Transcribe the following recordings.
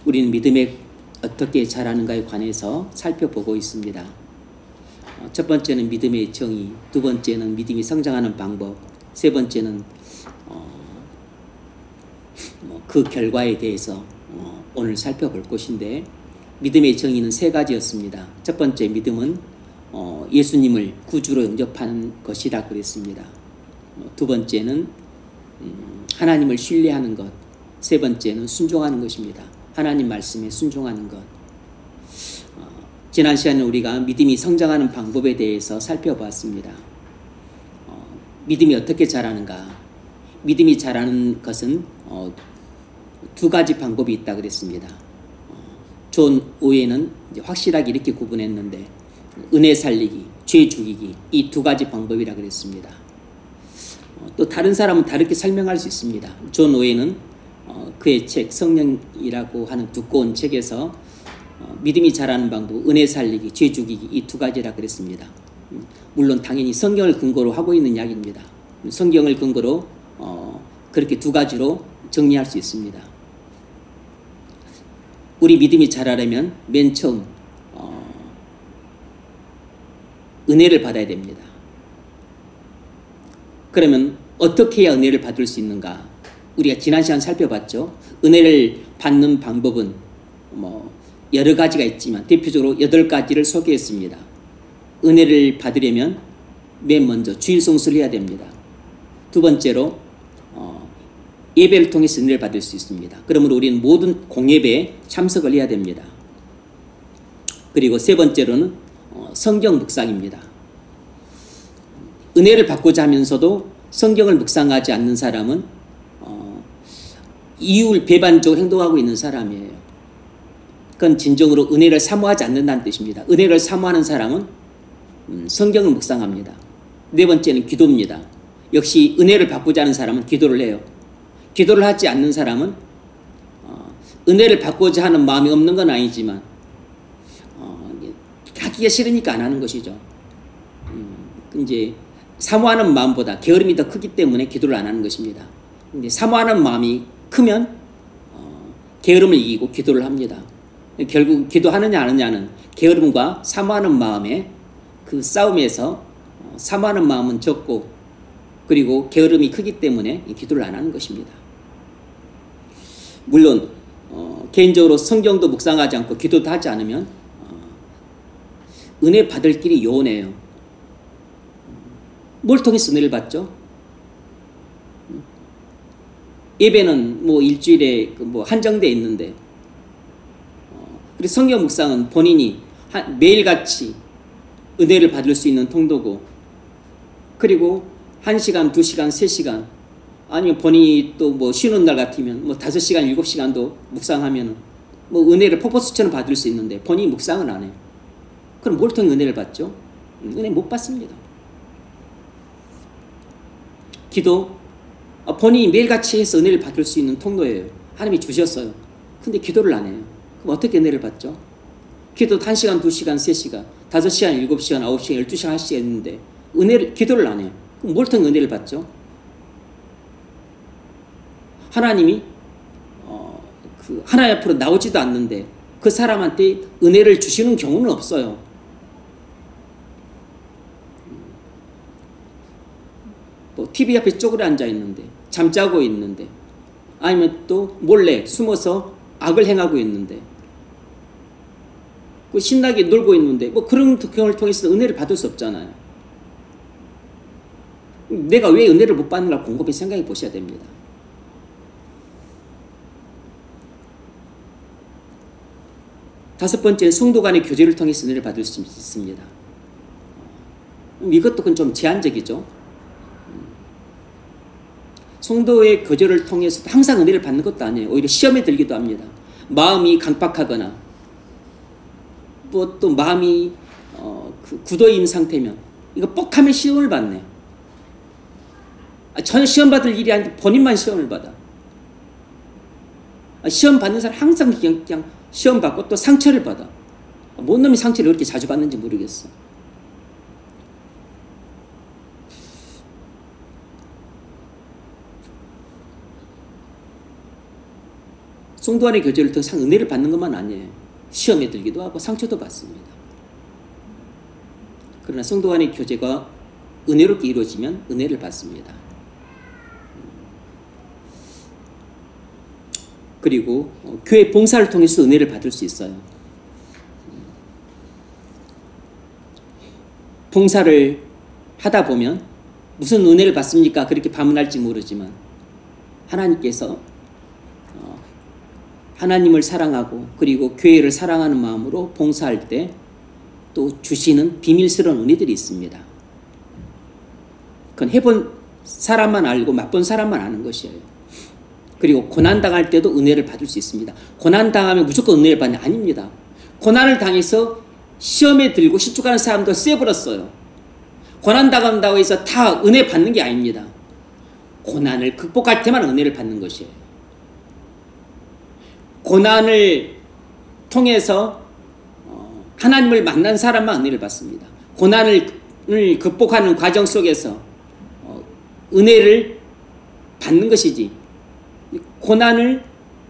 우리는 믿음에 어떻게 자라는가에 관해서 살펴보고 있습니다. 첫 번째는 믿음의 정의, 두 번째는 믿음이 성장하는 방법, 세 번째는 그 결과에 대해서 오늘 살펴볼 것인데, 믿음의 정의는 세 가지였습니다. 첫 번째, 믿음은 예수님을 구주로 영접하는 것이라 그랬습니다. 두 번째는 하나님을 신뢰하는 것, 세 번째는 순종하는 것입니다. 하나님 말씀에 순종하는 것. 지난 시간에 우리가 믿음이 성장하는 방법에 대해서 살펴봤습니다. 믿음이 어떻게 자라는가? 믿음이 자라는 것은 두 가지 방법이 있다 그랬습니다. 존 오웬은 확실하게 이렇게 구분했는데, 은혜 살리기, 죄 죽이기, 이 두 가지 방법이라 그랬습니다. 또 다른 사람은 다르게 설명할 수 있습니다. 존 오웬은 그의 책 성령이라고 하는 두꺼운 책에서 믿음이 자라는 방법, 은혜 살리기, 죄 죽이기, 이 두 가지라 그랬습니다. 물론 당연히 성경을 근거로 하고 있는 이야기입니다. 성경을 근거로 그렇게 두 가지로 정리할 수 있습니다. 우리 믿음이 자라려면 맨 처음 은혜를 받아야 됩니다. 그러면 어떻게 해야 은혜를 받을 수 있는가? 우리가 지난 시간 살펴봤죠. 은혜를 받는 방법은 여러 가지가 있지만 대표적으로 8가지를 소개했습니다. 은혜를 받으려면 맨 먼저 주일 성수를 해야 됩니다. 두 번째로 예배를 통해서 은혜를 받을 수 있습니다. 그러므로 우리는 모든 공예배에 참석을 해야 됩니다. 그리고 세 번째로는 성경 묵상입니다. 은혜를 받고자 하면서도 성경을 묵상하지 않는 사람은 이율 배반적으로 행동하고 있는 사람이에요. 그건 진정으로 은혜를 사모하지 않는다는 뜻입니다. 은혜를 사모하는 사람은 성경을 묵상합니다. 네 번째는 기도입니다. 역시 은혜를 받고자 하는 사람은 기도를 해요. 기도를 하지 않는 사람은 은혜를 받고자 하는 마음이 없는 건 아니지만 하기가 싫으니까 안 하는 것이죠. 이제 사모하는 마음보다 게으름이 더 크기 때문에 기도를 안 하는 것입니다. 근데 사모하는 마음이 크면 게으름을 이기고 기도를 합니다. 결국 기도하느냐 안 하느냐는 게으름과 사모하는 마음의 그 싸움에서 사모하는 마음은 적고 그리고 게으름이 크기 때문에 기도를 안 하는 것입니다. 물론 개인적으로 성경도 묵상하지 않고 기도도 하지 않으면 은혜 받을 길이 요원해요. 뭘 통해서 은혜를 받죠? 예배는 일주일에 한정되어 있는데, 그리고 성경 묵상은 본인이 매일같이 은혜를 받을 수 있는 통도고, 그리고 1시간, 2시간, 3시간, 아니면 본인이 또 쉬는 날 같으면 5시간, 7시간도 묵상하면 은혜를 폭포수처럼 받을 수 있는데 본인이 묵상은 안 해요. 그럼 뭘 통해 은혜를 받죠? 은혜 못 받습니다. 기도, 본인이 매일같이 해서 은혜를 받을 수 있는 통로예요. 하나님이 주셨어요. 근데 기도를 안 해요. 그럼 어떻게 은혜를 받죠? 기도도 1시간, 2시간, 3시간, 5시간, 7시간, 9시간, 12시간 할 수 있는데 기도를 안 해요. 그럼 뭘 통해 은혜를 받죠? 하나님이 하나님 앞으로 나오지도 않는데 그 사람한테 은혜를 주시는 경우는 없어요. TV 앞에 쪼그려 앉아 있는데, 잠자고 있는데, 아니면 또 몰래 숨어서 악을 행하고 있는데, 신나게 놀고 있는데 그런 경우를 통해서 은혜를 받을 수 없잖아요. 내가 왜 은혜를 못 받는가 곰곰이 생각해 보셔야 됩니다. 다섯 번째는 성도 간의 교제를 통해서 은혜를 받을 수 있습니다. 이것도 좀 제한적이죠. 성도의 교제를 통해서 항상 은혜를 받는 것도 아니에요. 오히려 시험에 들기도 합니다. 마음이 강박하거나 또 마음이 굳어있는 상태면 이거 뻑하면 시험을 받네. 전혀 시험 받을 일이 아닌데 본인만 시험을 받아. 시험 받는 사람 항상 그냥 시험 받고 또 상처를 받아. 뭔 놈이 상처를 그렇게 자주 받는지 모르겠어. 성도 간의 교제를 통해서 은혜를 받는 것만 아니에요. 시험에 들기도 하고 상처도 받습니다. 그러나 성도 간의 교제가 은혜롭게 이루어지면 은혜를 받습니다. 그리고 교회 봉사를 통해서 은혜를 받을 수 있어요. 봉사를 하다 보면 무슨 은혜를 받습니까? 그렇게 반문할지 모르지만 하나님께서 하나님을 사랑하고 그리고 교회를 사랑하는 마음으로 봉사할 때 또 주시는 비밀스러운 은혜들이 있습니다. 그건 해본 사람만 알고 맛본 사람만 아는 것이에요. 그리고 고난당할 때도 은혜를 받을 수 있습니다. 고난당하면 무조건 은혜를 받냐? 아닙니다. 고난을 당해서 시험에 들고 실족하는 사람도 쎄버렸어요. 고난당한다고 해서 다 은혜 받는 게 아닙니다. 고난을 극복할 때만 은혜를 받는 것이에요. 고난을 통해서 하나님을 만난 사람만 은혜를 받습니다. 고난을 극복하는 과정 속에서 은혜를 받는 것이지, 고난을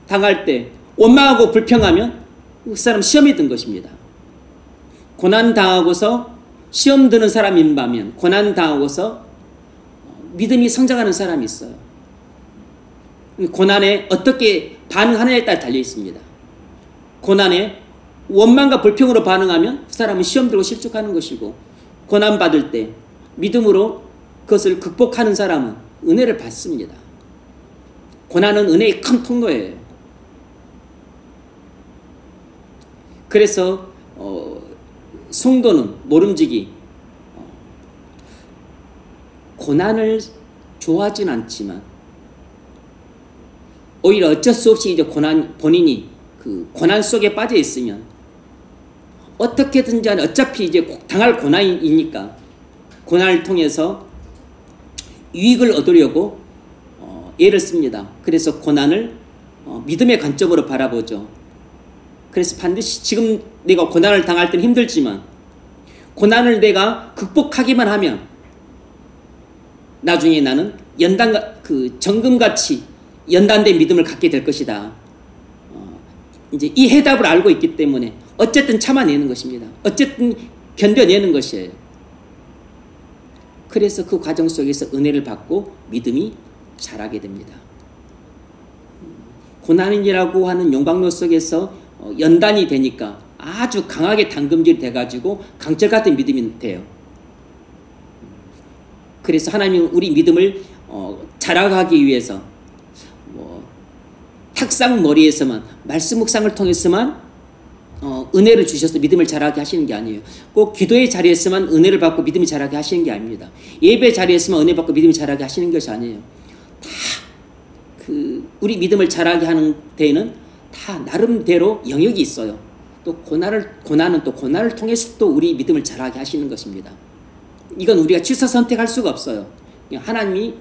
당할 때 원망하고 불평하면 그 사람 시험이 든 것입니다. 고난 당하고서 시험 드는 사람인 반면 고난 당하고서 믿음이 성장하는 사람이 있어요. 고난에 어떻게 반응하느냐에 따라 달려 있습니다. 고난에 원망과 불평으로 반응하면 그 사람은 시험 들고 실족하는 것이고, 고난 받을 때 믿음으로 그것을 극복하는 사람은 은혜를 받습니다. 고난은 은혜의 큰 통로예요. 그래서 성도는 모름지기 고난을 좋아하진 않지만 오히려 어쩔 수 없이 이제 본인이 그 고난 속에 빠져 있으면 어떻게든지 어차피 이제 당할 고난이니까 고난을 통해서 유익을 얻으려고 애를 씁니다. 그래서 고난을 믿음의 관점으로 바라보죠. 그래서 반드시 지금 내가 고난을 당할 때는 힘들지만 고난을 내가 극복하기만 하면 나중에 나는 정금같이 연단된 믿음을 갖게 될 것이다. 이제 이 해답을 알고 있기 때문에 어쨌든 참아내는 것입니다. 어쨌든 견뎌내는 것이에요. 그래서 그 과정 속에서 은혜를 받고 믿음이 자라게 됩니다. 고난이라고 하는 용광로 속에서 연단이 되니까 아주 강하게 담금질이 돼가지고 강철 같은 믿음이 돼요. 그래서 하나님은 우리 믿음을 자라가기 위해서 탁상 머리에서만 말씀 묵상을 통해서만 은혜를 주셔서 믿음을 자라게 하시는 게 아니에요. 꼭 기도의 자리에서만 은혜를 받고 믿음이 자라게 하시는 게 아닙니다. 예배 자리에서만 은혜 받고 믿음이 자라게 하시는 것이 아니에요. 다 우리 믿음을 자라게 하는 데에는 다 나름대로 영역이 있어요. 또 고난은 또 고난을 통해서 또 우리 믿음을 자라게 하시는 것입니다. 이건 우리가 취사 선택할 수가 없어요. 하나님이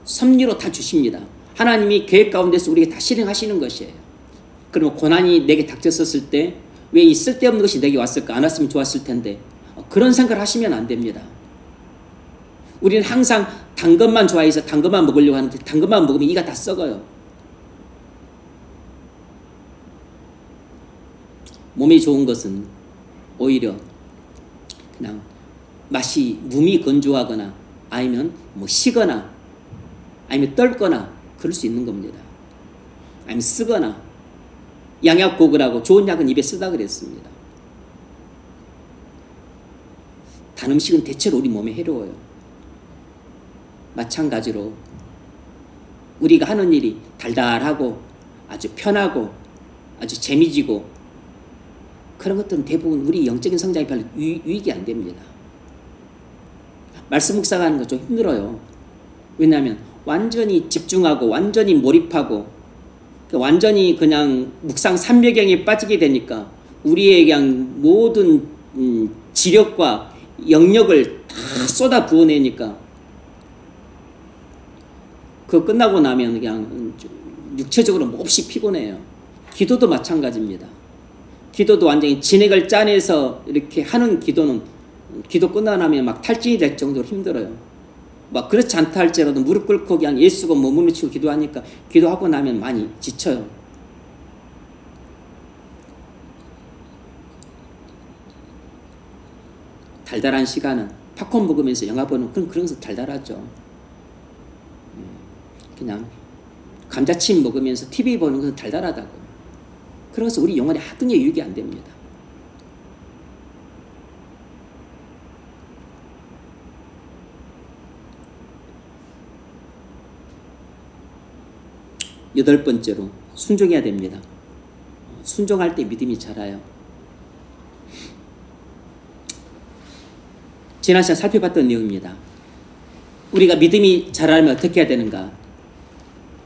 섭리로 다 주십니다. 하나님이 계획 가운데서 우리에게 다 실행하시는 것이에요. 그러면 고난이 내게 닥쳤었을 때 왜 이 쓸데없는 것이 내게 왔을까? 안 왔으면 좋았을 텐데 그런 생각을 하시면 안 됩니다. 우리는 항상 단 것만 좋아해서 단 것만 먹으려고 하는데 단 것만 먹으면 이가 다 썩어요. 몸에 좋은 것은 오히려 그냥 맛이 몸이 건조하거나 아니면 뭐 시거나 아니면 떫거나 그럴 수 있는 겁니다. 아니면 쓰거나 양약 고글하고 좋은 약은 입에 쓰다 그랬습니다. 단 음식은 대체로 우리 몸에 해로워요. 마찬가지로 우리가 하는 일이 달달하고 아주 편하고 아주 재미지고 그런 것들은 대부분 우리 영적인 성장에 별로 유익이 안 됩니다. 말씀 묵상하는 거 좀 힘들어요. 왜냐하면 완전히 집중하고 완전히 몰입하고 완전히 그냥 묵상 삼매경에 빠지게 되니까 우리의 그냥 모든 지력과 영역을 다 쏟아 부어내니까 그거 끝나고 나면 그냥 육체적으로 몹시 피곤해요. 기도도 마찬가지입니다. 기도도 완전히 진액을 짜내서 이렇게 하는 기도는 기도 끝나고 나면 막 탈진이 될 정도로 힘들어요. 막 그렇지 않다 할지라도 무릎 꿇고 그냥 예수가 머무르치고 기도하니까 기도하고 나면 많이 지쳐요. 달달한 시간은 팝콘 먹으면서 영화 보는 그런 것도 달달하죠. 그냥 감자칩 먹으면서 TV 보는 것은 달달하다고. 그래서 우리 영혼에 하등의 유익이 안 됩니다. 여덟 번째로 순종해야 됩니다. 순종할 때 믿음이 자라요. 지난 시간 살펴봤던 내용입니다. 우리가 믿음이 자라려면 어떻게 해야 되는가?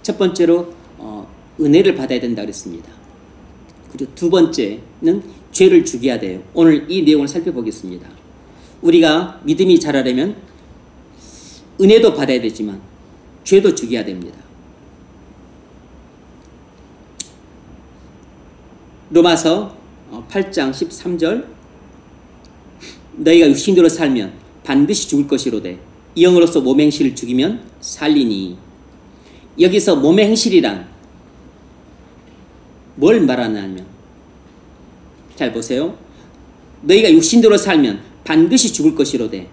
첫 번째로 은혜를 받아야 된다 그랬습니다. 그리고 두 번째는 죄를 죽여야 돼요. 오늘 이 내용을 살펴보겠습니다. 우리가 믿음이 자라려면 은혜도 받아야 되지만 죄도 죽여야 됩니다. 로마서 8장 13절 너희가 육신대로 살면 반드시 죽을 것이로되 영으로서 몸의 행실을 죽이면 살리니. 여기서 몸의 행실이란 뭘 말하냐면, 잘 보세요. 너희가 육신대로 살면 반드시 죽을 것이로되,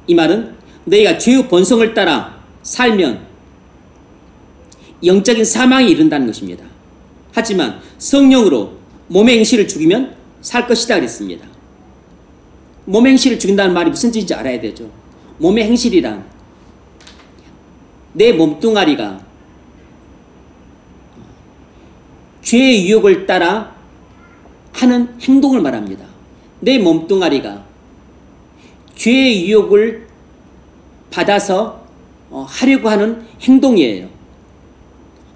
이 말은 너희가 죄의 본성을 따라 살면 영적인 사망에 이른다는 것입니다. 하지만 성령으로 몸의 행실을 죽이면 살 것이다 그랬습니다. 몸의 행실을 죽인다는 말이 무슨 뜻인지 알아야 되죠. 몸의 행실이란 내 몸뚱아리가 죄의 유혹을 따라 하는 행동을 말합니다. 내 몸뚱아리가 죄의 유혹을 받아서 하려고 하는 행동이에요.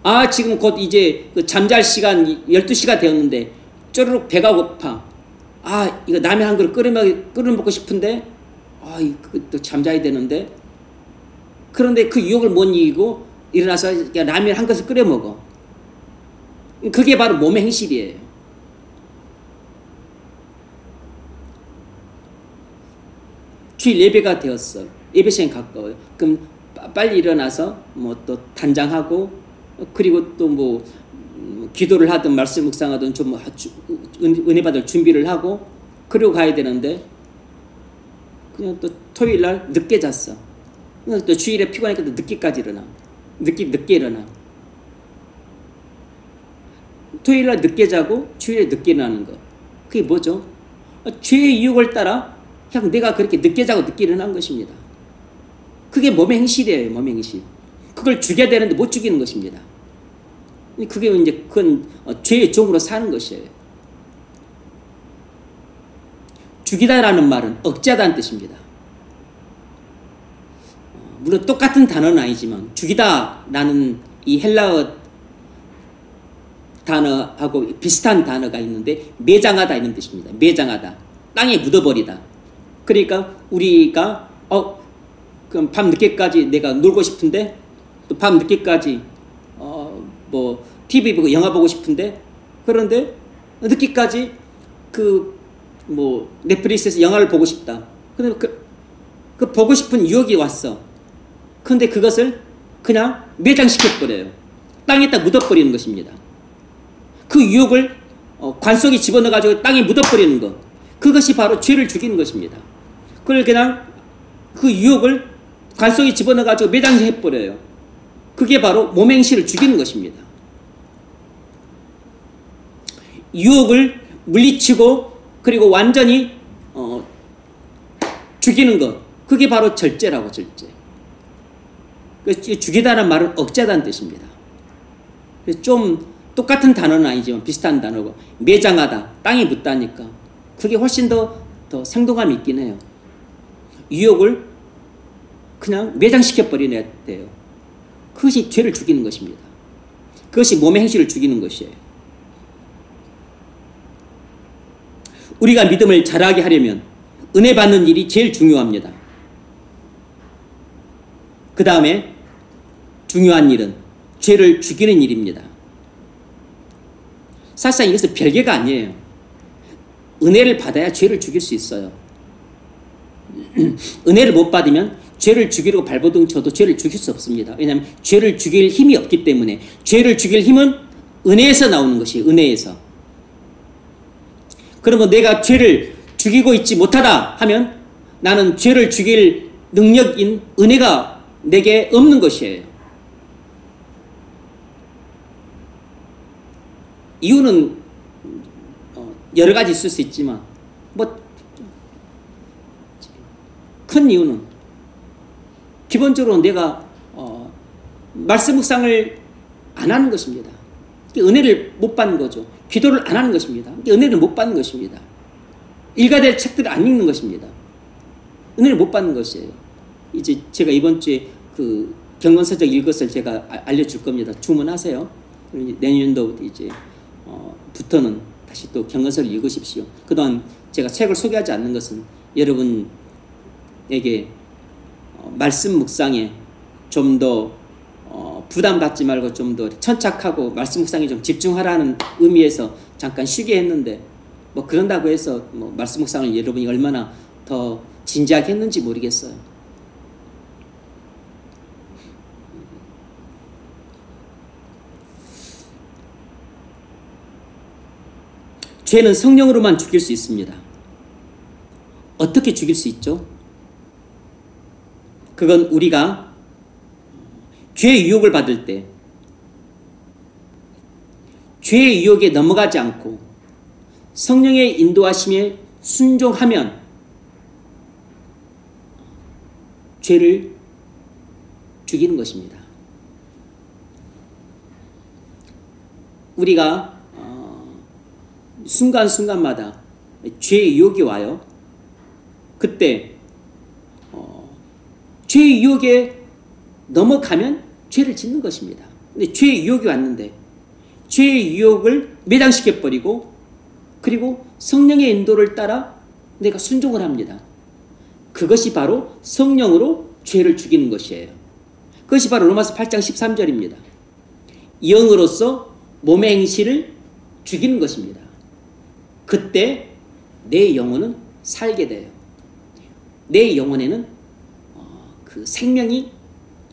아, 지금 곧 이제 그 잠잘 시간 12시가 되었는데 쪼르륵 배가 고파. 아, 이거 라면 한 그릇 끓여 먹고 싶은데 아, 이거 또 잠자야 되는데. 그런데 그 유혹을 못 이기고 일어나서 라면 한 그릇 끓여 먹어. 그게 바로 몸의 행실이에요. 주일 예배가 되었어. 예배 시간이 가까워요. 그럼 빨리 일어나서 뭐 또 단장하고, 그리고 또 뭐 기도를 하든 말씀 묵상하든 좀 은혜 받을 준비를 하고, 그리고 가야 되는데 그냥 또 토요일 날 늦게 잤어. 또 주일에 피곤하니까 또 늦게까지 일어나. 늦게 일어나. 토요일 날 늦게 자고 주일에 늦게 일어나는 거. 그게 뭐죠? 죄의 유혹을 따라 그냥 내가 그렇게 늦게 자고 늦게 일어난 것입니다. 그게 몸의 행실이에요. 몸의 행실. 그걸 죽여야 되는데 못 죽이는 것입니다. 그게 이제 그건 죄의 종으로 사는 것이에요. 죽이다라는 말은 억제하다는 뜻입니다. 물론 똑같은 단어는 아니지만 죽이다라는 이 헬라어 단어하고 비슷한 단어가 있는데 매장하다 이런 뜻입니다. 매장하다. 땅에 묻어버리다. 그러니까 우리가 그럼 밤 늦게까지 내가 놀고 싶은데, 또 밤 늦게까지 뭐 TV 보고 영화 보고 싶은데, 그런데 늦게까지 뭐 넷플릭스에서 영화를 보고 싶다. 근데 그 보고 싶은 유혹이 왔어. 그런데 그것을 그냥 매장시켜버려요. 땅에다 묻어버리는 것입니다. 그 유혹을 관 속에 집어넣어가지고 땅에 묻어버리는 것. 그것이 바로 죄를 죽이는 것입니다. 그걸 그냥 그 유혹을 관 속에 집어넣어가지고 매장해버려요. 그게 바로 몸의 행실을 죽이는 것입니다. 유혹을 물리치고 그리고 완전히 죽이는 것. 그게 바로 절제라고, 절제. 죽이다는 말은 억제하다는 뜻입니다. 좀 똑같은 단어는 아니지만 비슷한 단어고, 매장하다, 땅에 묻다니까 그게 훨씬 더 생동감이 있긴 해요. 유혹을 그냥 매장시켜버려야 돼요. 그것이 죄를 죽이는 것입니다. 그것이 몸의 행실을 죽이는 것이에요. 우리가 믿음을 자라게 하려면 은혜 받는 일이 제일 중요합니다. 그 다음에 중요한 일은 죄를 죽이는 일입니다. 사실상 이것은 별개가 아니에요. 은혜를 받아야 죄를 죽일 수 있어요. 은혜를 못 받으면 죄를 죽이려고 발버둥 쳐도 죄를 죽일 수 없습니다. 왜냐하면 죄를 죽일 힘이 없기 때문에. 죄를 죽일 힘은 은혜에서 나오는 것이에요. 은혜에서. 그러면 내가 죄를 죽이고 있지 못하다 하면 나는 죄를 죽일 능력인 은혜가 내게 없는 것이에요. 이유는 여러 가지 있을 수 있지만 큰 이유는 기본적으로 내가 말씀 묵상을 안 하는 것입니다. 은혜를 못 받는 거죠. 기도를 안 하는 것입니다. 은혜를 못 받는 것입니다. 읽어야 책들을 안 읽는 것입니다. 은혜를 못 받는 것이에요. 이제 제가 이번 주에 그 경건서적 읽것을 제가 알려줄 겁니다. 주문하세요. 내년도 이제 부터는 다시 또 경건서를 읽으십시오. 그동안 제가 책을 소개하지 않는 것은 여러분에게 말씀 묵상에 좀 더 부담 갖지 말고 좀 더 천착하고 말씀 묵상에 좀 집중하라는 의미에서 잠깐 쉬게 했는데 뭐 그런다고 해서 뭐 말씀 묵상을 여러분이 얼마나 더 진지하게 했는지 모르겠어요. 죄는 성령으로만 죽일 수 있습니다. 어떻게 죽일 수 있죠? 그건 우리가 죄의 유혹을 받을 때 죄의 유혹에 넘어가지 않고 성령의 인도하심에 순종하면 죄를 죽이는 것입니다. 우리가 순간순간마다 죄의 유혹이 와요. 그때 죄의 유혹에 넘어가면 죄를 짓는 것입니다. 근데 죄의 유혹이 왔는데 죄의 유혹을 매장시켜버리고 그리고 성령의 인도를 따라 내가 순종을 합니다. 그것이 바로 성령으로 죄를 죽이는 것이에요. 그것이 바로 로마서 8장 13절입니다. 영으로서 몸의 행실을 죽이는 것입니다. 그때 내 영혼은 살게 돼요. 내 영혼에는 그 생명이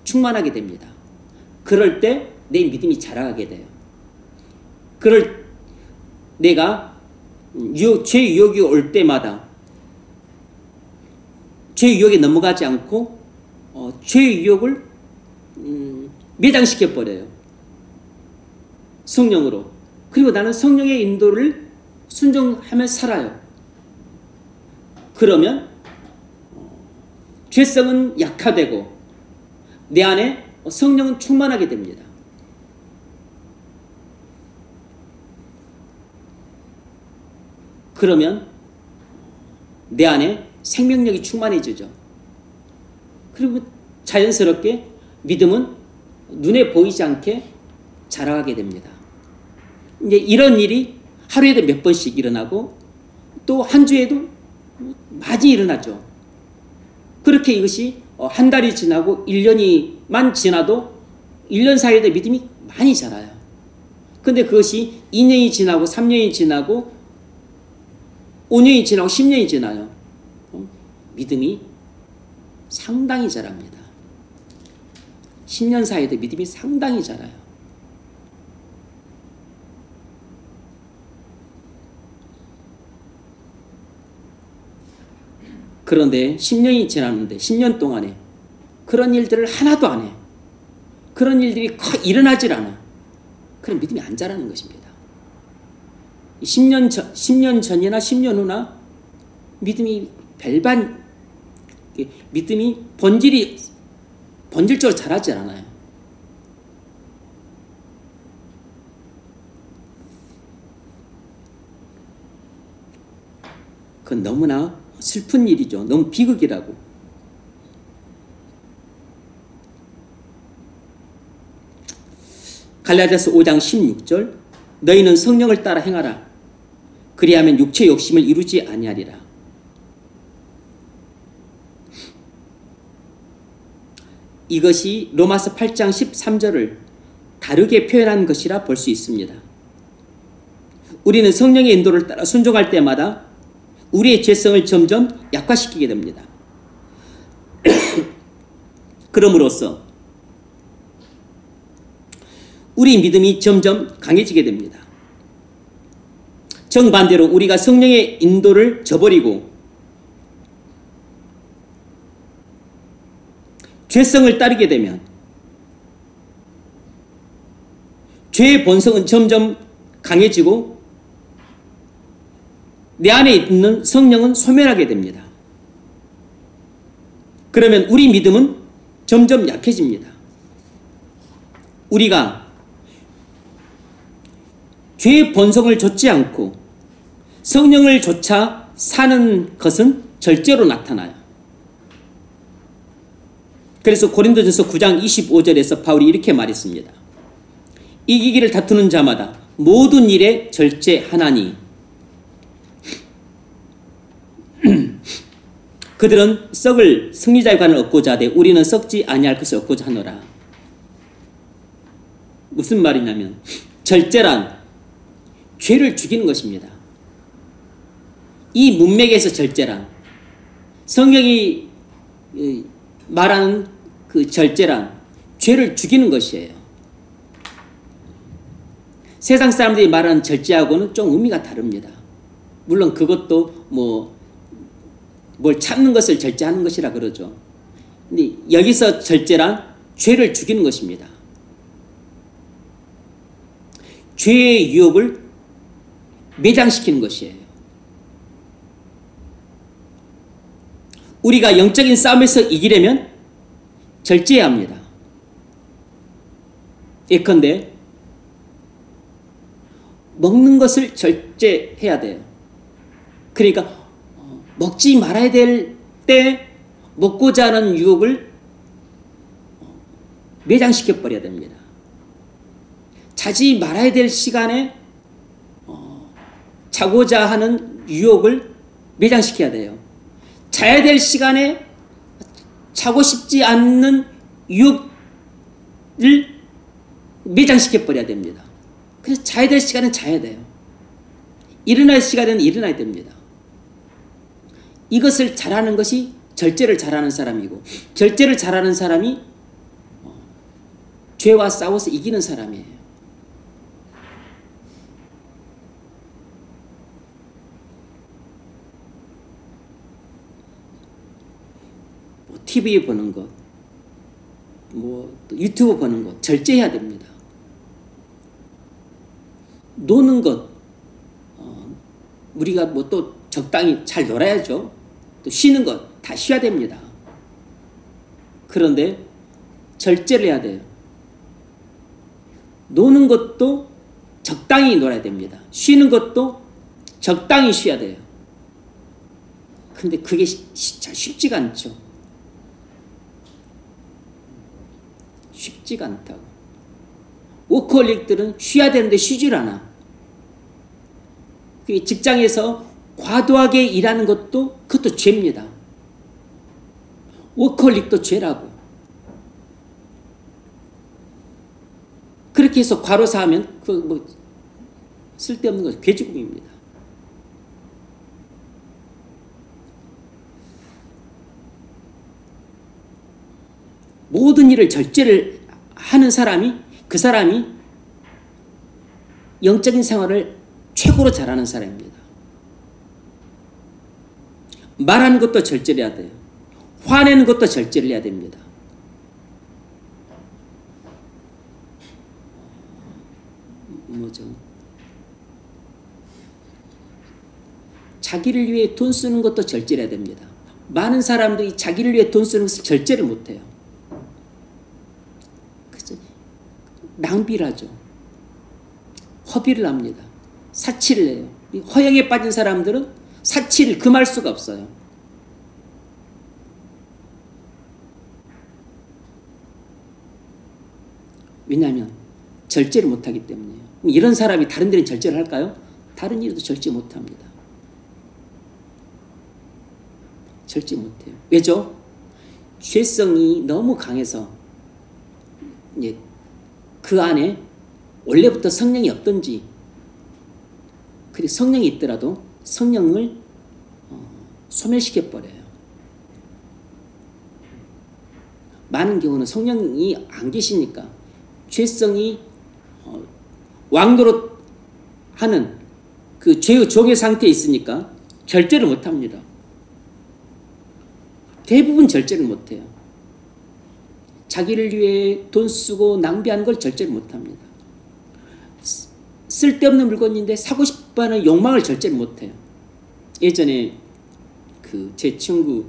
충만하게 됩니다. 그럴 때 내 믿음이 자라게 돼요. 내가 죄의 유혹이 올 때마다 죄의 유혹에 넘어가지 않고 죄의 유혹을 매장시켜버려요. 성령으로. 그리고 나는 성령의 인도를 순종하며 살아요. 그러면 죄성은 약화되고 내 안에 성령은 충만하게 됩니다. 그러면 내 안에 생명력이 충만해지죠. 그리고 자연스럽게 믿음은 눈에 보이지 않게 자라가게 됩니다. 이제 이런 일이 하루에도 몇 번씩 일어나고 또 한 주에도 많이 일어나죠. 그렇게 이것이 한 달이 지나고 1년이만 지나도 1년 사이에도 믿음이 많이 자라요. 근데 그것이 2년이 지나고 3년이 지나고 5년이 지나고 10년이 지나요. 믿음이 상당히 자랍니다. 10년 사이에도 믿음이 상당히 자라요. 그런데 10년이 지났는데 10년 동안에 그런 일들을 하나도 안 해. 그런 일들이 거의 일어나질 않아. 그럼 믿음이 안 자라는 것입니다. 10년 전이나 10년 후나 믿음이 믿음이 본질적으로 자라지 않아요. 그건 너무나 슬픈 일이죠. 너무 비극이라고. 갈라디아서 5장 16절 너희는 성령을 따라 행하라. 그리하면 육체의 욕심을 이루지 아니하리라. 이것이 로마서 8장 13절을 다르게 표현한 것이라 볼 수 있습니다. 우리는 성령의 인도를 따라 순종할 때마다 우리의 죄성을 점점 약화시키게 됩니다. 그럼으로써 우리 믿음이 점점 강해지게 됩니다. 정반대로 우리가 성령의 인도를 저버리고 죄성을 따르게 되면 죄의 본성은 점점 강해지고 내 안에 있는 성령은 소멸하게 됩니다. 그러면 우리 믿음은 점점 약해집니다. 우리가 죄의 본성을 좇지 않고 성령을 좇아 사는 것은 절제로 나타나요. 그래서 고린도전서 9장 25절에서 바울이 이렇게 말했습니다. 이기기를 다투는 자마다 모든 일에 절제하나니 그들은 썩을 승리자의 관을 얻고자 하되 우리는 썩지 아니할 것을 얻고자 하노라. 무슨 말이냐면 절제란 죄를 죽이는 것입니다. 이 문맥에서 절제란 성경이 말하는 그 절제란 죄를 죽이는 것이에요. 세상 사람들이 말하는 절제하고는 좀 의미가 다릅니다. 물론 그것도 뭘 참는 것을 절제하는 것이라 그러죠. 근데 여기서 절제란 죄를 죽이는 것입니다. 죄의 유혹을 매장시키는 것이에요. 우리가 영적인 싸움에서 이기려면 절제해야 합니다. 예컨대 먹는 것을 절제해야 돼요. 그러니까 먹지 말아야 될 때 먹고자 하는 유혹을 매장시켜 버려야 됩니다. 자지 말아야 될 시간에 자고자 하는 유혹을 매장시켜야 돼요. 자야 될 시간에 자고 싶지 않는 유혹을 매장시켜 버려야 됩니다. 그래서 자야 될 시간은 자야 돼요. 일어날 시간에는 일어나야 됩니다. 이것을 잘하는 것이 절제를 잘하는 사람이고 절제를 잘하는 사람이 죄와 싸워서 이기는 사람이에요. TV 보는 것, 또 유튜브 보는 것 절제해야 됩니다. 노는 것, 우리가 또 적당히 잘 놀아야죠. 또 쉬는 것 다 쉬어야 됩니다. 그런데 절제를 해야 돼요. 노는 것도 적당히 놀아야 됩니다. 쉬는 것도 적당히 쉬어야 돼요. 근데 그게 쉽지가 않죠. 쉽지가 않다고. 워커홀릭들은 쉬어야 되는데 쉬질 않아. 직장에서 과도하게 일하는 그것도 죄입니다. 워커홀릭도 죄라고. 그렇게 해서 과로사하면 쓸데없는 거 괴죽음입니다. 모든 일을 절제를 하는 사람이 그 사람이 영적인 생활을 최고로 잘하는 사람입니다. 말하는 것도 절제를 해야 돼요. 화내는 것도 절제를 해야 됩니다. 자기를 위해 돈 쓰는 것도 절제를 해야 됩니다. 많은 사람들이 자기를 위해 돈 쓰는 것을 절제를 못해요. 그래서 낭비를 하죠. 허비를 합니다. 사치를 해요. 허영에 빠진 사람들은 사치를 금할 수가 없어요. 왜냐하면 절제를 못하기 때문이에요. 이런 사람이 다른 데는 절제를 할까요? 다른 일에도 절제 못합니다. 절제 못해요. 왜죠? 죄성이 너무 강해서 그 안에 원래부터 성령이 없든지 그리고 성령이 있더라도 성령을 소멸시켜버려요. 많은 경우는 성령이 안 계시니까 죄성이 왕노릇 하는 그 죄의 종의 상태에 있으니까 절제를 못합니다. 대부분 절제를 못해요. 자기를 위해 돈 쓰고 낭비하는 걸 절제를 못합니다. 쓸데없는 물건인데 사고 싶어하는 욕망을 절제를 못해요. 예전에 그 제 친구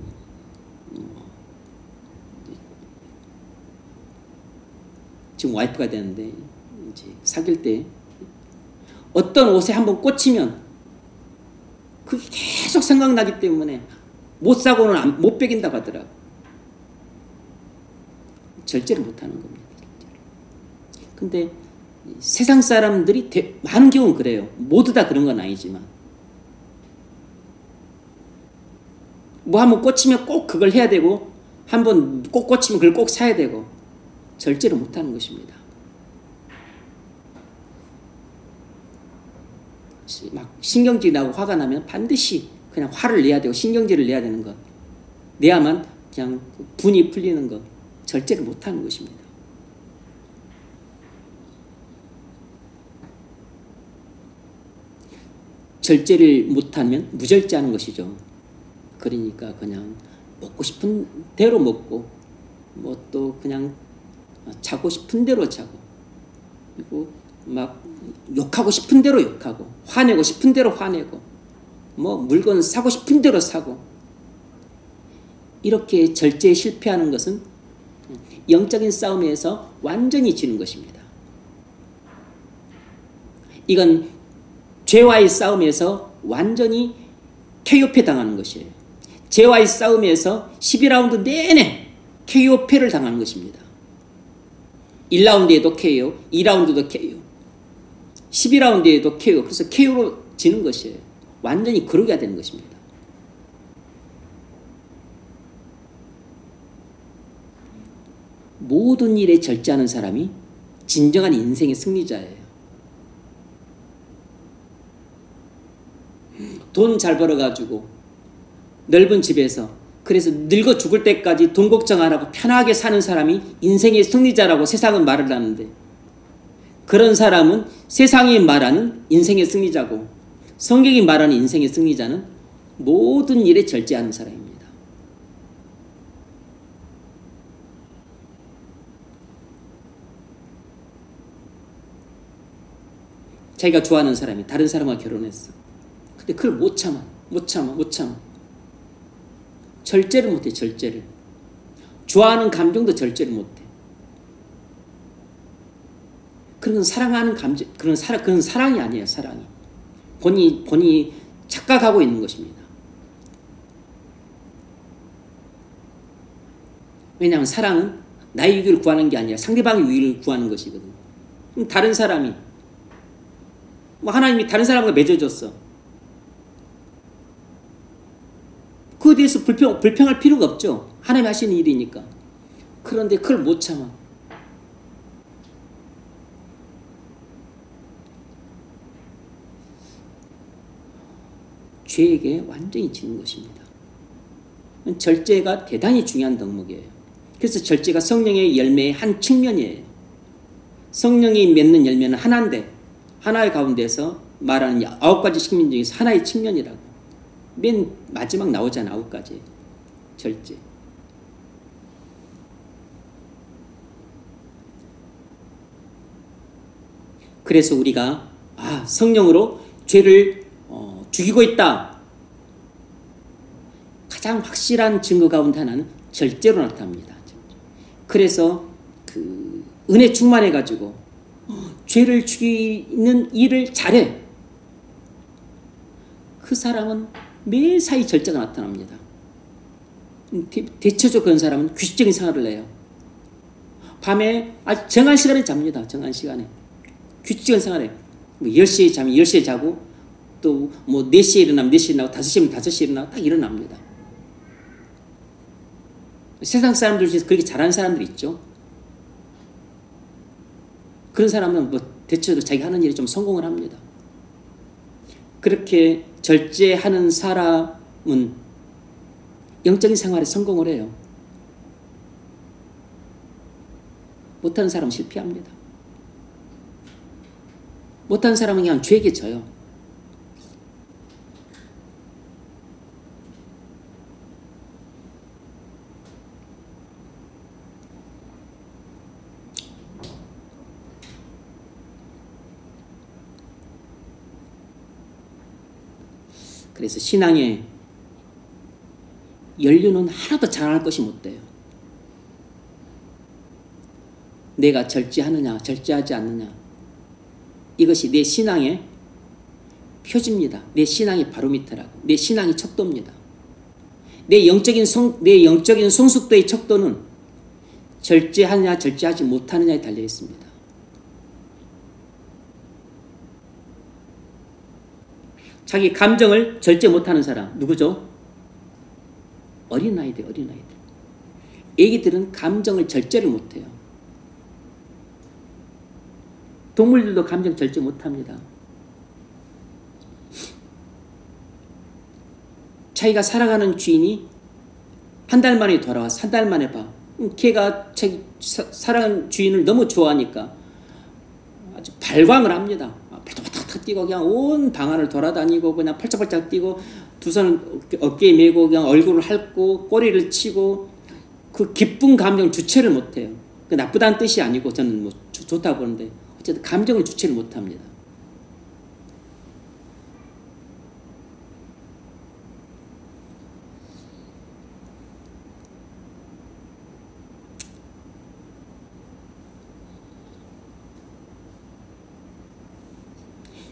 지금 와이프가 되는데 이제 사귈 때 어떤 옷에 한번 꽂히면 그게 계속 생각나기 때문에 못 사고는 못 빼긴다고 하더라고. 절제를 못하는 겁니다. 근데 세상 사람들이 많은 경우는 그래요. 모두 다 그런 건 아니지만 뭐 한번 꽂히면 꼭 그걸 해야 되고 한번 꼭 꽂히면 그걸 꼭 사야 되고 절제를 못하는 것입니다. 막 신경질이 나고 화가 나면 반드시 그냥 화를 내야 되고 신경질을 내야 되는 것, 내야만 그냥 분이 풀리는 것, 절제를 못하는 것입니다. 절제를 못하면 무절제하는 것이죠. 그러니까 그냥 먹고 싶은 대로 먹고 뭐 또 그냥 자고 싶은 대로 자고 그리고 막 욕하고 싶은 대로 욕하고 화내고 싶은 대로 화내고 뭐 물건 사고 싶은 대로 사고 이렇게 절제에 실패하는 것은 영적인 싸움에서 완전히 지는 것입니다. 이건 죄와의 싸움에서 완전히 KO패 당하는 것이에요. 죄와의 싸움에서 12라운드 내내 KO패를 당하는 것입니다. 1라운드에도 KO, 2라운드도 KO, 12라운드에도 KO. 그래서 KO로 지는 것이에요. 완전히 그러게 되는 것입니다. 모든 일에 절제하는 사람이 진정한 인생의 승리자예요. 돈 잘 벌어가지고 넓은 집에서 그래서 늙어 죽을 때까지 돈 걱정 안 하고 편하게 사는 사람이 인생의 승리자라고 세상은 말을 하는데 그런 사람은 세상이 말하는 인생의 승리자고 성경이 말하는 인생의 승리자는 모든 일에 절제하는 사람입니다. 자기가 좋아하는 사람이 다른 사람과 결혼했어. 근데 그걸 못 참아. 절제를 못해, 절제를. 좋아하는 감정도 절제를 못해. 그런 사랑하는 감정, 그건 사랑이 아니에요, 사랑이. 본인이 착각하고 있는 것입니다. 왜냐하면 사랑은 나의 유익을 구하는 게 아니라 상대방의 유익을 구하는 것이거든. 그럼 다른 사람이, 뭐 하나님이 다른 사람과 맺어줬어. 그에 대해서 불평할 필요가 없죠. 하나님이 하시는 일이니까. 그런데 그걸 못 참아. 죄에게 완전히 지는 것입니다. 절제가 대단히 중요한 덕목이에요. 그래서 절제가 성령의 열매의 한 측면이에요. 성령이 맺는 열매는 하나인데 하나의 가운데서 말하는 9가지 측면 중에서 하나의 측면이라고. 맨 마지막 나오잖아. 9가지. 절제. 그래서 우리가 성령으로 죄를 죽이고 있다. 가장 확실한 증거 가운데 하나는 절제로 나타납니다. 그래서 그 은혜 충만해 가지고 죄를 죽이는 일을 잘해. 그 사람은 매사에 절제가 나타납니다. 대체적으로 그런 사람은 규칙적인 생활을 해요. 밤에 정한 시간에 잡니다. 정한 시간에. 규칙적인 생활을 해요. 10시에 자면 10시에 자고 또 뭐 4시에 일어나면 4시에 일어나고 5시에 5시에 일어나고 딱 일어납니다. 세상 사람들 중에서 그렇게 잘하는 사람들이 있죠. 그런 사람은 뭐 대체로 자기 하는 일에 좀 성공을 합니다. 그렇게 절제하는 사람은 영적인 생활에 성공을 해요. 못하는 사람은 실패합니다. 못하는 사람은 그냥 죄에게 져요. 그래서 신앙의 연륜은 하나도 자랑할 것이 못 돼요. 내가 절제하느냐 절제하지 않느냐, 이것이 내 신앙의 표지입니다. 내 신앙의 바로미터라고. 내 신앙의 척도입니다. 내 영적인 성숙도의 척도는 절제하느냐 절제하지 못하느냐에 달려 있습니다. 자기 감정을 절제 못하는 사람 누구죠? 어린아이들. 애기들은 감정을 절제를 못해요. 동물들도 감정 절제 못합니다. 자기가 사랑하는 주인이 한 달 만에 돌아와서 한 달 만에 봐. 걔가 자기 사랑하는 주인을 너무 좋아하니까 아주 발광을 합니다. 탁탁탁 뛰고 그냥 온 방 안을 돌아다니고 그냥 펄짝펄짝 뛰고 두 손을 어깨에 메고 그냥 얼굴을 핥고 꼬리를 치고, 그 기쁜 감정 주체를 못해요. 그 나쁘다는 뜻이 아니고 저는 뭐 좋다고 보는데 어쨌든 감정을 주체를 못합니다.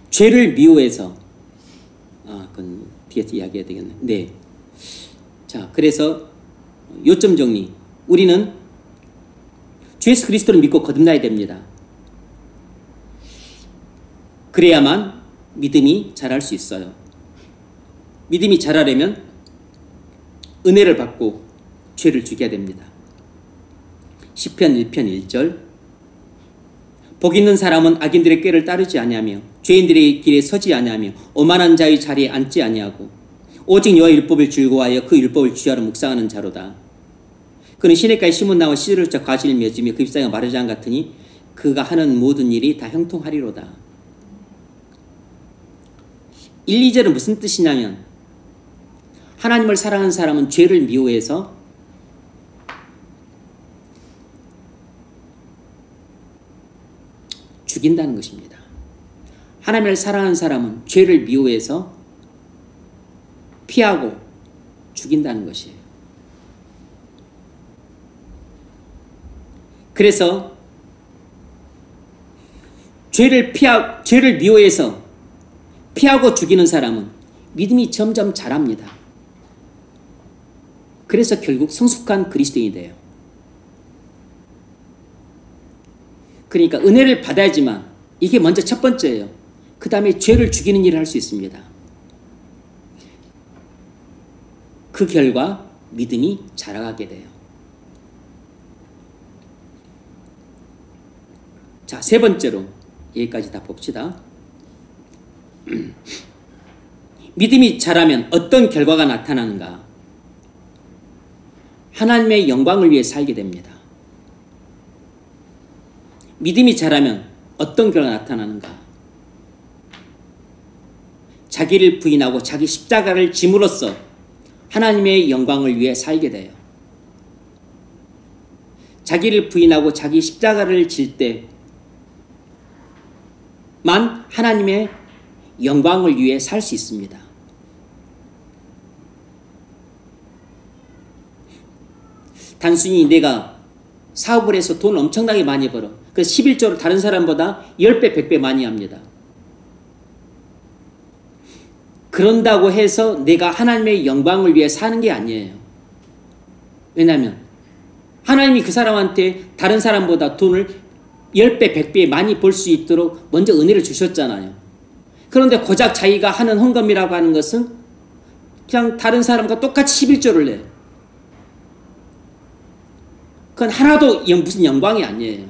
죄를 미워해서, 그건 뒤에서 이야기해야 되겠네. 네. 자, 그래서 요점 정리. 우리는 주 예수 그리스도를 믿고 거듭나야 됩니다. 그래야만 믿음이 자랄 수 있어요. 믿음이 자라려면 은혜를 받고 죄를 죽여야 됩니다. 시편 1편 1절. 복 있는 사람은 악인들의 꾀를 따르지 아니하며 죄인들의 길에 서지 아니하며 오만한 자의 자리에 앉지 아니하고 오직 여호와의 율법을 즐거워하여 그 율법을 주야로 묵상하는 자로다. 그는 시냇가에 심은 나와 씨를 쳐 가지를 맺으며 그 잎사귀가 마르지 않 같으니 그가 하는 모든 일이 다 형통하리로다. 1, 2절은 무슨 뜻이냐면, 하나님을 사랑하는 사람은 죄를 미워해서 죽인다는 것입니다. 하나님을 사랑하는 사람은 죄를 미워해서 피하고 죽인다는 것이에요. 그래서 죄를 미워해서 피하고 죽이는 사람은 믿음이 점점 자랍니다. 그래서 결국 성숙한 그리스도인이 돼요. 그러니까 은혜를 받아야지만, 이게 먼저 첫 번째예요. 그 다음에 죄를 죽이는 일을 할 수 있습니다. 그 결과 믿음이 자라가게 돼요. 자, 세 번째로 여기까지 다 봅시다. 믿음이 자라면 어떤 결과가 나타나는가? 하나님의 영광을 위해 살게 됩니다. 믿음이 자라면 어떤 결과가 나타나는가? 자기를 부인하고 자기 십자가를 짐으로써 하나님의 영광을 위해 살게 돼요. 자기를 부인하고 자기 십자가를 질 때만 하나님의 영광을 위해 살 수 있습니다. 단순히 내가 사업을 해서 돈을 엄청나게 많이 벌어, 그래서 11조를 다른 사람보다 10배, 100배 많이 합니다. 그런다고 해서 내가 하나님의 영광을 위해 사는 게 아니에요. 왜냐하면 하나님이 그 사람한테 다른 사람보다 돈을 10배, 100배 많이 벌 수 있도록 먼저 은혜를 주셨잖아요. 그런데 고작 자기가 하는 헌금이라고 하는 것은 그냥 다른 사람과 똑같이 11조를 내요. 그건 하나도 무슨 영광이 아니에요.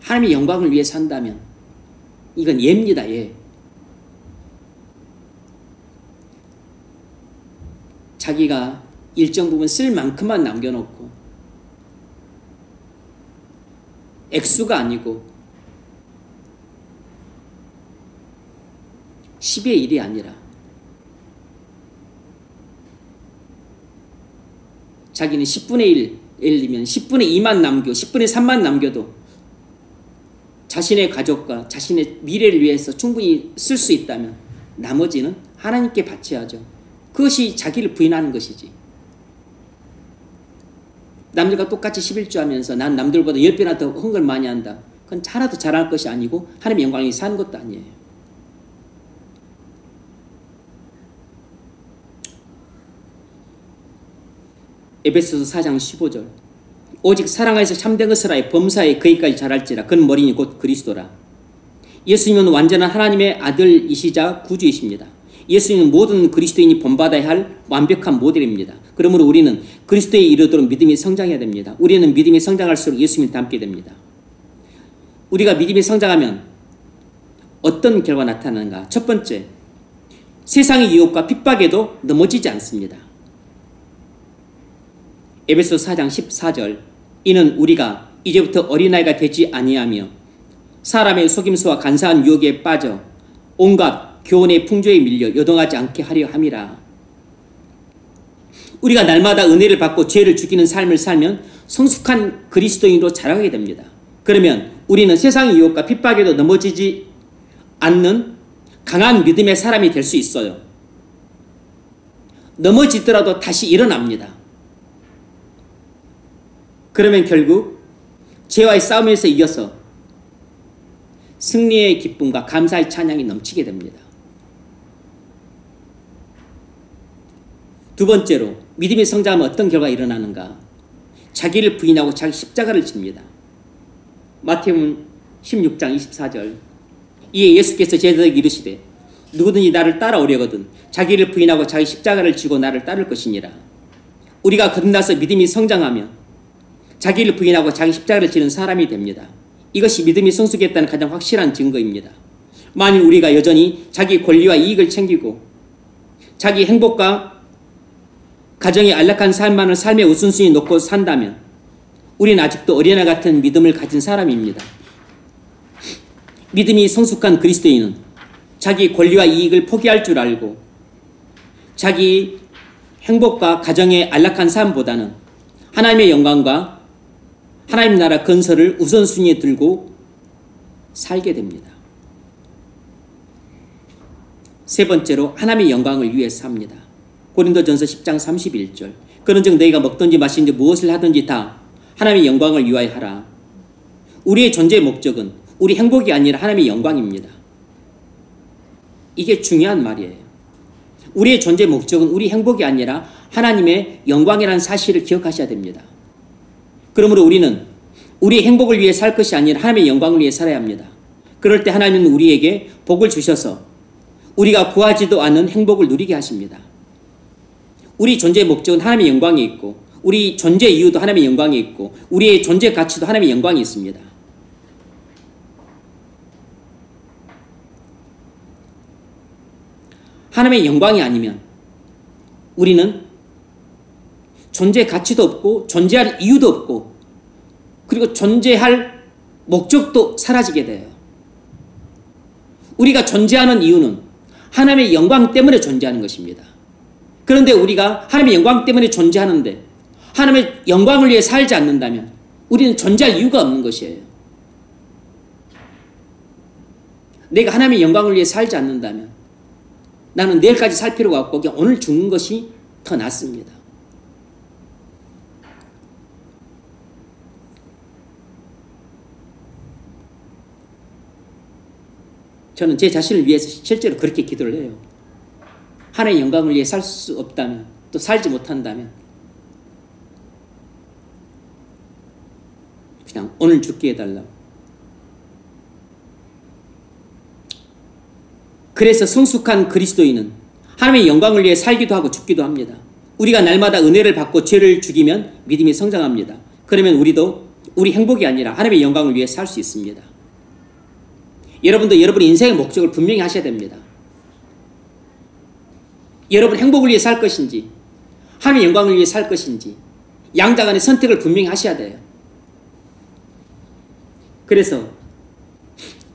하나님의 영광을 위해 산다면 이건 예입니다. 예. 자기가 일정 부분 쓸 만큼만 남겨놓고, 액수가 아니고 10의 1이 아니라 자기는 10분의 1, 예를 들면 10분의 2만 남겨 10분의 3만 남겨도 자신의 가족과 자신의 미래를 위해서 충분히 쓸 수 있다면 나머지는 하나님께 바쳐야죠. 그것이 자기를 부인하는 것이지. 남들과 똑같이 11조 하면서 난 남들보다 10배나 더 헌 걸 많이 한다. 그건 하나도 잘할 것이 아니고 하나님의 영광이 사는 것도 아니에요. 에베소서 4장 15절 오직 사랑하여서 참된 것을 하여 범사에 그에까지 자랄지라. 그는 머리니 곧 그리스도라. 예수님은 완전한 하나님의 아들이시자 구주이십니다. 예수님은 모든 그리스도인이 본받아야 할 완벽한 모델입니다. 그러므로 우리는 그리스도에 이르도록 믿음이 성장해야 됩니다. 우리는 믿음이 성장할수록 예수님을 닮게 됩니다. 우리가 믿음이 성장하면 어떤 결과가 나타나는가? 첫 번째, 세상의 유혹과 핍박에도 넘어지지 않습니다. 에베소서 4장 14절 이는 우리가 이제부터 어린아이가 되지 아니하며 사람의 속임수와 간사한 유혹에 빠져 온갖 교훈의 풍조에 밀려 요동하지 않게 하려 함이라. 우리가 날마다 은혜를 받고 죄를 죽이는 삶을 살면 성숙한 그리스도인으로 자라게 됩니다. 그러면 우리는 세상의 유혹과 핍박에도 넘어지지 않는 강한 믿음의 사람이 될 수 있어요. 넘어지더라도 다시 일어납니다. 그러면 결국 죄와의 싸움에서 이겨서 승리의 기쁨과 감사의 찬양이 넘치게 됩니다. 두 번째로 믿음이 성장하면 어떤 결과가 일어나는가? 자기를 부인하고 자기 십자가를 집니다. 마태복음 16장 24절 이에 예수께서 제자들에게 이르시되 누구든지 나를 따라오려거든 자기를 부인하고 자기 십자가를 지고 나를 따를 것이니라. 우리가 거듭나서 믿음이 성장하면 자기를 부인하고 자기 십자가를 지는 사람이 됩니다. 이것이 믿음이 성숙했다는 가장 확실한 증거입니다. 만일 우리가 여전히 자기 권리와 이익을 챙기고 자기 행복과 가정의 안락한 삶만을 삶의 우선순위에 놓고 산다면 우리는 아직도 어린아 같은 믿음을 가진 사람입니다. 믿음이 성숙한 그리스도인은 자기 권리와 이익을 포기할 줄 알고 자기 행복과 가정의 안락한 삶보다는 하나님의 영광과 하나님 나라 건설을 우선순위에 들고 살게 됩니다. 세 번째로 하나님의 영광을 위해 삽니다. 고린도전서 10장 31절 그런즉 너희가 먹든지 마시든지 무엇을 하든지 다 하나님의 영광을 위하여 하라. 우리의 존재의 목적은 우리 행복이 아니라 하나님의 영광입니다. 이게 중요한 말이에요. 우리의 존재의 목적은 우리 행복이 아니라 하나님의 영광이라는 사실을 기억하셔야 됩니다. 그러므로 우리는 우리의 행복을 위해 살 것이 아니라 하나님의 영광을 위해 살아야 합니다. 그럴 때 하나님은 우리에게 복을 주셔서 우리가 구하지도 않은 행복을 누리게 하십니다. 우리 존재의 목적은 하나님의 영광이 있고 우리 존재 이유도 하나님의 영광이 있고 우리의 존재 가치도 하나님의 영광이 있습니다. 하나님의 영광이 아니면 우리는 존재 가치도 없고 존재할 이유도 없고 그리고 존재할 목적도 사라지게 돼요. 우리가 존재하는 이유는 하나님의 영광 때문에 존재하는 것입니다. 그런데 우리가 하나님의 영광 때문에 존재하는데 하나님의 영광을 위해 살지 않는다면 우리는 존재할 이유가 없는 것이에요. 내가 하나님의 영광을 위해 살지 않는다면 나는 내일까지 살 필요가 없고 그냥 오늘 죽는 것이 더 낫습니다. 저는 제 자신을 위해서 실제로 그렇게 기도를 해요. 하나님의 영광을 위해 살 수 없다면 또 살지 못한다면 그냥 오늘 죽게 해달라고. 그래서 성숙한 그리스도인은 하나님의 영광을 위해 살기도 하고 죽기도 합니다. 우리가 날마다 은혜를 받고 죄를 죽이면 믿음이 성장합니다. 그러면 우리도 우리 행복이 아니라 하나님의 영광을 위해 살 수 있습니다. 여러분도 여러분의 인생의 목적을 분명히 하셔야 됩니다. 여러분 행복을 위해 살 것인지 하나님의 영광을 위해 살 것인지 양자 간의 선택을 분명히 하셔야 돼요. 그래서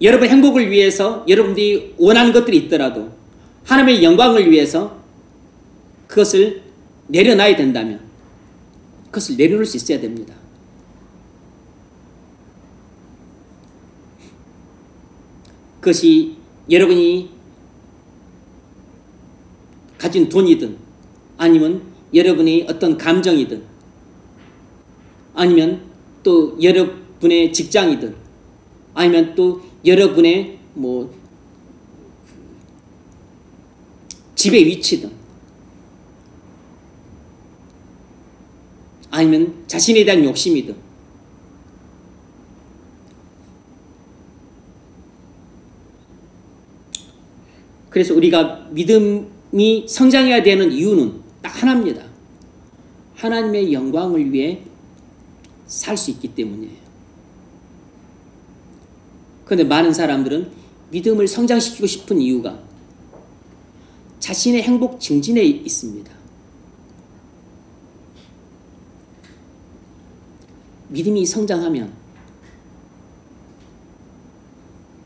여러분 행복을 위해서 여러분들이 원하는 것들이 있더라도 하나님의 영광을 위해서 그것을 내려놔야 된다면 그것을 내려놓을 수 있어야 됩니다. 그것이 여러분이 가진 돈이든 아니면 여러분의 어떤 감정이든 아니면 또 여러분의 직장이든 아니면 또 여러분의 뭐 집의 위치든 아니면 자신에 대한 욕심이든 그래서 우리가 믿음이 성장해야 되는 이유는 딱 하나입니다. 하나님의 영광을 위해 살 수 있기 때문이에요. 그런데 많은 사람들은 믿음을 성장시키고 싶은 이유가 자신의 행복 증진에 있습니다. 믿음이 성장하면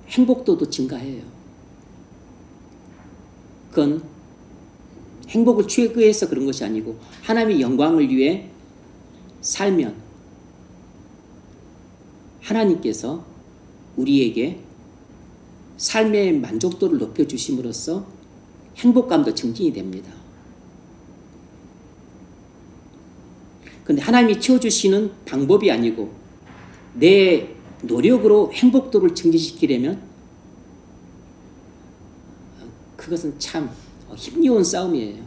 행복도도 증가해요. 그건 행복을 추구해서 그런 것이 아니고 하나님의 영광을 위해 살면 하나님께서 우리에게 삶의 만족도를 높여주심으로써 행복감도 증진이 됩니다. 그런데 하나님이 채워주시는 방법이 아니고 내 노력으로 행복도를 증진시키려면 그것은 참 힘겨운 싸움이에요.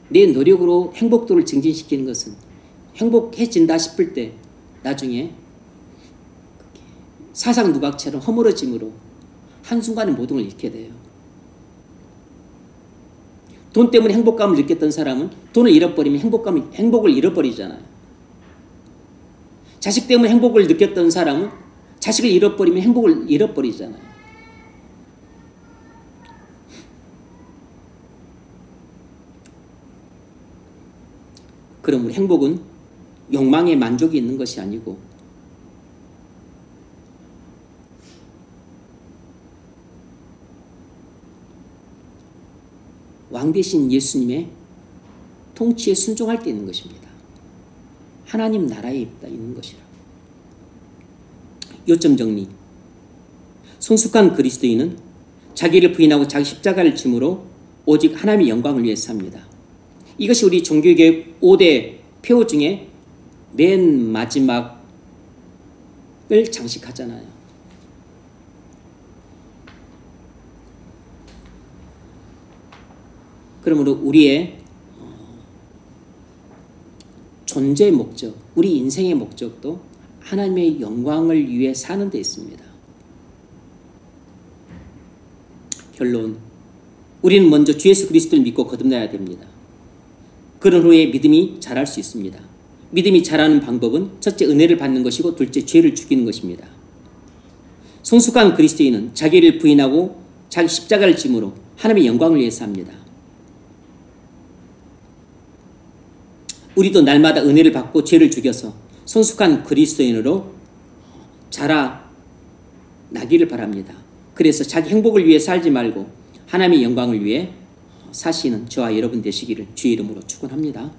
내 노력으로 행복도를 증진시키는 것은 행복해진다 싶을 때 나중에 사상누각처럼 허물어짐으로 한순간에 모든 걸 잃게 돼요. 돈 때문에 행복감을 느꼈던 사람은 돈을 잃어버리면 행복을 잃어버리잖아요. 자식 때문에 행복을 느꼈던 사람은 자식을 잃어버리면 행복을 잃어버리잖아요. 그러므로 행복은 욕망의 만족이 있는 것이 아니고 왕 대신 예수님의 통치에 순종할 때 있는 것입니다. 하나님 나라에 있는 것이라. 요점 정리. 성숙한 그리스도인은 자기를 부인하고 자기 십자가를 짐으로 오직 하나님의 영광을 위해 삽니다. 이것이 우리 종교개혁 5대 표 중에 맨 마지막을 장식하잖아요. 그러므로 우리의 존재의 목적, 우리 인생의 목적도 하나님의 영광을 위해 사는 데 있습니다. 결론, 우리는 먼저 주 예수 그리스도를 믿고 거듭나야 됩니다. 그런 후에 믿음이 자랄 수 있습니다. 믿음이 자라는 방법은 첫째 은혜를 받는 것이고 둘째 죄를 죽이는 것입니다. 성숙한 그리스도인은 자기를 부인하고 자기 십자가를 짐으로 하나님의 영광을 위해 삽니다. 우리도 날마다 은혜를 받고 죄를 죽여서 성숙한 그리스도인으로 자라나기를 바랍니다. 그래서 자기 행복을 위해 살지 말고 하나님의 영광을 위해 사시는 저와 여러분 되시기를 주의 이름으로 축원합니다.